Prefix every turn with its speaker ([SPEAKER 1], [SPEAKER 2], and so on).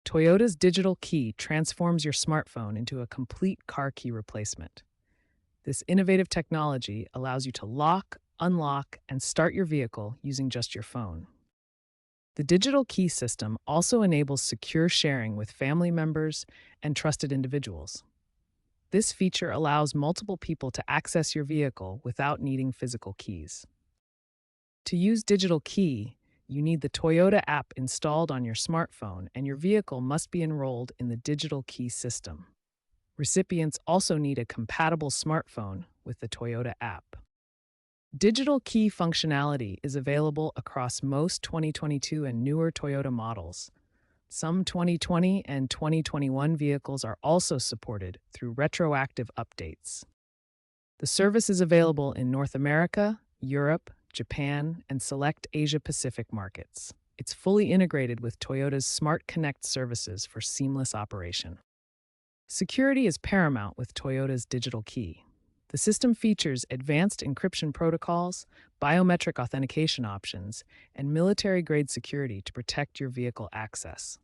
[SPEAKER 1] Toyota's digital key transforms your smartphone into a complete car key replacement. This innovative technology allows you to lock, unlock, and start your vehicle using just your phone. The digital key system also enables secure sharing with family members and trusted individuals. This feature allows multiple people to access your vehicle without needing physical keys. To use digital key, you need the Toyota app installed on your smartphone, and your vehicle must be enrolled in the digital key system. Recipients also need a compatible smartphone with the Toyota app. Digital key functionality is available across most 2022 and newer Toyota models. Some 2020 and 2021 vehicles are also supported through retroactive updates. The service is available in North America, Europe, Japan, and select Asia-Pacific markets. It's fully integrated with Toyota's Smart Connect services for seamless operation. Security is paramount with Toyota's digital key. The system features advanced encryption protocols, biometric authentication options, and military-grade security to protect your vehicle access.